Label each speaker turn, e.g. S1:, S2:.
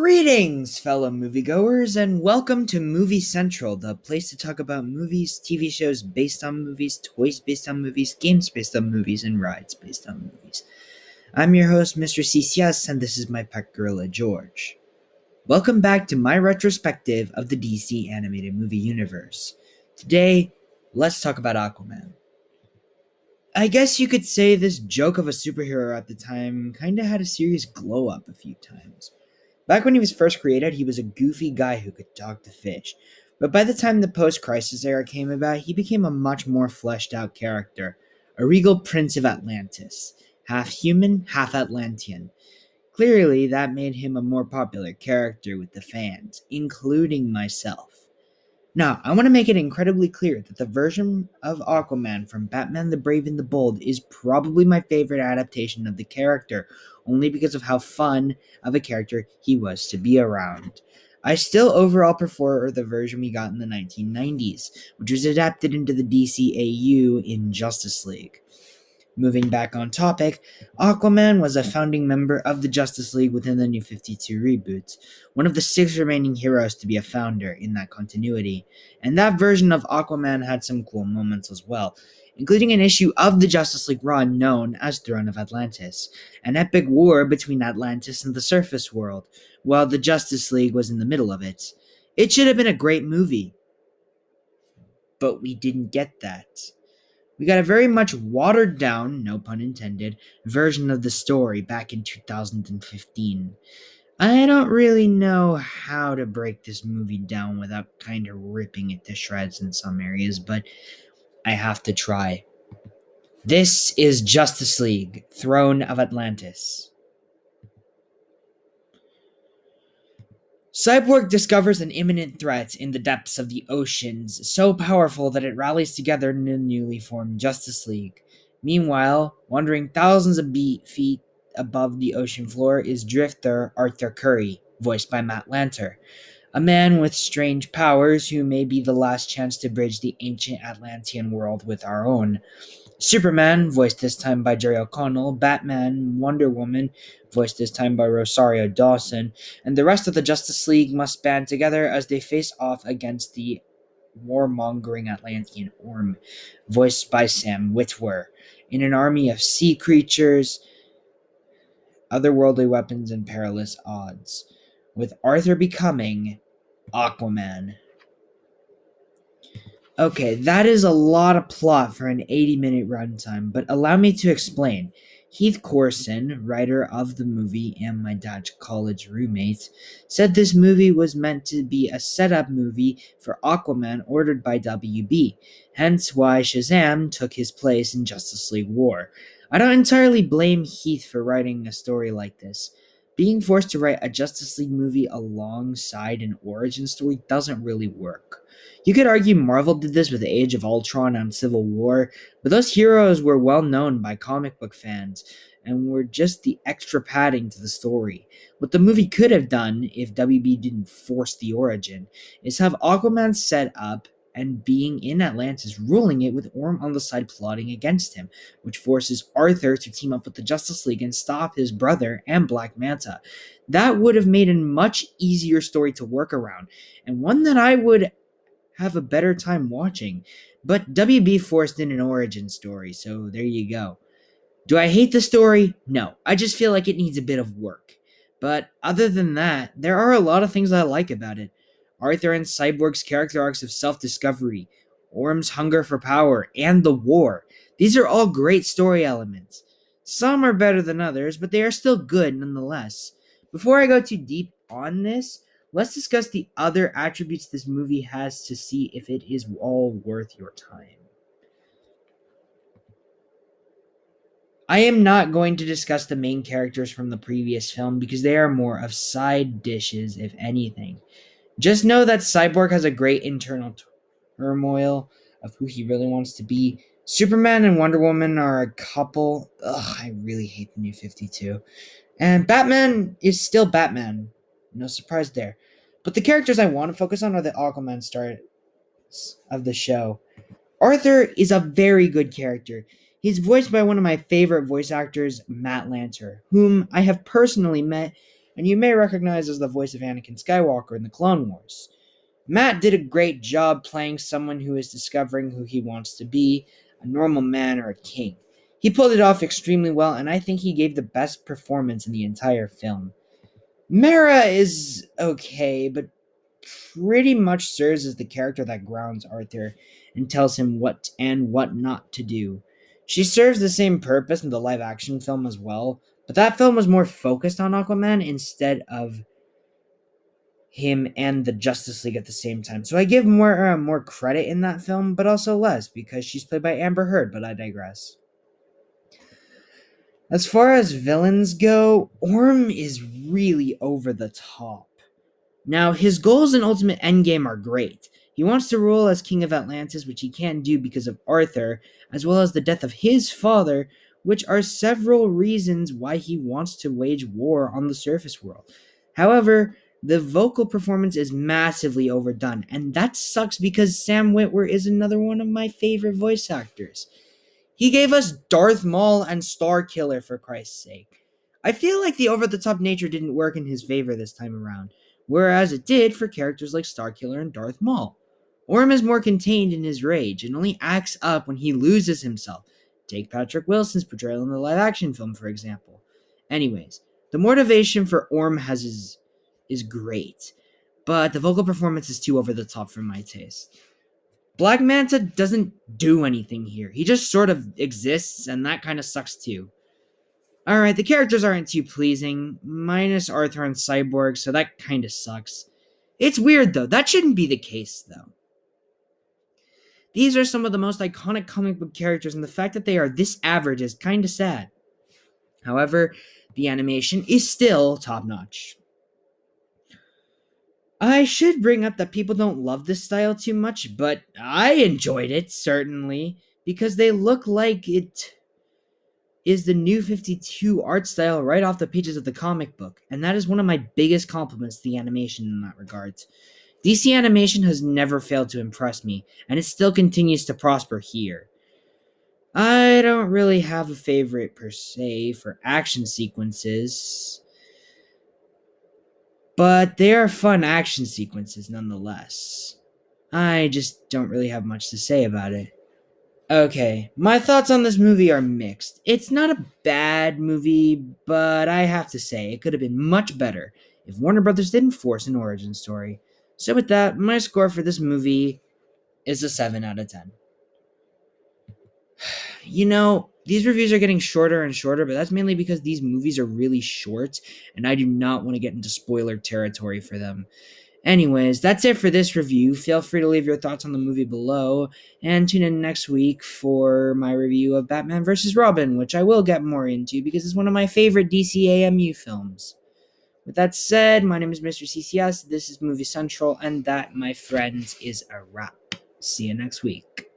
S1: Greetings, fellow moviegoers, and welcome to Movie Central, the place to talk about movies, TV shows based on movies, toys based on movies, games based on movies, and rides based on movies. I'm your host, Mr. CCS, and this is my pet gorilla, George. Welcome back to my retrospective of the DC animated movie universe. Today, let's talk about Aquaman. I guess you could say this joke of a superhero at the time kinda had a serious glow up a few times. Back when he was first created, he was a goofy guy who could talk to fish. But by the time the post crisis era came about, he became a much more fleshed out character, a regal prince of Atlantis, half human, half Atlantean. Clearly, that made him a more popular character with the fans, including myself. Now, I want to make it incredibly clear that the version of Aquaman from Batman the Brave and the Bold is probably my favorite adaptation of the character, only because of how fun of a character he was to be around. I still overall prefer the version we got in the 1990s, which was adapted into the DCAU in Justice League. Moving back on topic, Aquaman was a founding member of the Justice League within the New 52 reboot, one of the 6 remaining heroes to be a founder in that continuity, and that version of Aquaman had some cool moments as well, including an issue of the Justice League run known as Throne of Atlantis, an epic war between Atlantis and the surface world, while the Justice League was in the middle of it. It should have been a great movie, but we didn't get that. We got a very much watered down, no pun intended, version of the story back in 2015. I don't really know how to break this movie down without kind of ripping it to shreds in some areas, but I have to try. This is Justice League, Throne of Atlantis. Cyborg discovers an imminent threat in the depths of the oceans, so powerful that it rallies together in the newly formed Justice League. Meanwhile, wandering thousands of feet above the ocean floor is drifter Arthur Curry, voiced by Matt Lanter, a man with strange powers who may be the last chance to bridge the ancient Atlantean world with our own. Superman, voiced this time by Jerry O'Connell, Batman, Wonder Woman, voiced this time by Rosario Dawson, and the rest of the Justice League must band together as they face off against the warmongering Atlantean Orm, voiced by Sam Witwer, in an army of sea creatures, otherworldly weapons, and perilous odds, with Arthur becoming Aquaman. Okay, that is a lot of plot for an 80-minute runtime, but allow me to explain. Heath Corson, writer of the movie and my dad's college roommate, said this movie was meant to be a setup movie for Aquaman ordered by WB, hence why Shazam took his place in Justice League War. I don't entirely blame Heath for writing a story like this. Being forced to write a Justice League movie alongside an origin story doesn't really work. You could argue Marvel did this with Age of Ultron and Civil War, but those heroes were well known by comic book fans and were just the extra padding to the story. What the movie could have done, if WB didn't force the origin, is have Aquaman set up and being in Atlantis, ruling it with Orm on the side plotting against him, which forces Arthur to team up with the Justice League and stop his brother and Black Manta. That would have made a much easier story to work around, and one that I would have a better time watching. But WB forced in an origin story, so there you go. Do I hate the story? No. I just feel like it needs a bit of work. But other than that, there are a lot of things I like about it. Arthur and Cyborg's character arcs of self-discovery, Orm's hunger for power, and the war. These are all great story elements. Some are better than others, but they are still good nonetheless. Before I go too deep on this, let's discuss the other attributes this movie has to see if it is all worth your time. I am not going to discuss the main characters from the previous film because they are more of side dishes, if anything. Just know that Cyborg has a great internal turmoil of who he really wants to be. Superman and Wonder Woman are a couple. Ugh, I really hate the New 52. And Batman is still Batman. No surprise there. But the characters I want to focus on are the Aquaman stars of the show. Arthur is a very good character. He's voiced by one of my favorite voice actors, Matt Lanter, whom I have personally met and you may recognize as the voice of Anakin Skywalker in the Clone Wars. Matt did a great job playing someone who is discovering who he wants to be, a normal man or a king. He pulled it off extremely well, and I think he gave the best performance in the entire film. Mara is okay, but pretty much serves as the character that grounds Arthur and tells him what and what not to do. She serves the same purpose in the live action film as well, but that film was more focused on Aquaman instead of him and the Justice League at the same time. So I give more credit in that film, but also less because she's played by Amber Heard, but I digress. As far as villains go, Orm is really over the top. Now, his goals in Ultimate Endgame are great. He wants to rule as King of Atlantis, which he can't do because of Arthur, as well as the death of his father, which are several reasons why he wants to wage war on the surface world. However, the vocal performance is massively overdone, and that sucks because Sam Witwer is another one of my favorite voice actors. He gave us Darth Maul and Starkiller, for Christ's sake. I feel like the over-the-top nature didn't work in his favor this time around, whereas it did for characters like Starkiller and Darth Maul. Orm is more contained in his rage and only acts up when he loses himself. Take Patrick Wilson's portrayal in the live-action film, for example. Anyways, the motivation for Orm is great, but the vocal performance is too over the top for my taste. Black Manta doesn't do anything here. He just sort of exists, and that kind of sucks too. Alright, the characters aren't too pleasing, minus Arthur and Cyborg, so that kind of sucks. It's weird though, that shouldn't be the case though. These are some of the most iconic comic book characters, and the fact that they are this average is kind of sad. However, the animation is still top notch. I should bring up that people don't love this style too much, but I enjoyed it, certainly, because they look like it is the New 52 art style right off the pages of the comic book, and that is one of my biggest compliments to the animation in that regard. DC animation has never failed to impress me, and it still continues to prosper here. I don't really have a favorite per se for action sequences, but they are fun action sequences nonetheless. I just don't really have much to say about it. Okay, my thoughts on this movie are mixed. It's not a bad movie, but I have to say it could have been much better if Warner Brothers didn't force an origin story. So with that, my score for this movie is a 7 out of 10. You know, these reviews are getting shorter and shorter, but that's mainly because these movies are really short, and I do not want to get into spoiler territory for them. Anyways, that's it for this review. Feel free to leave your thoughts on the movie below, and tune in next week for my review of Batman vs. Robin, which I will get more into because it's one of my favorite DCAMU films. With that said, my name is Mr. CCS, this is Movie Central, and that, my friends, is a wrap. See you next week.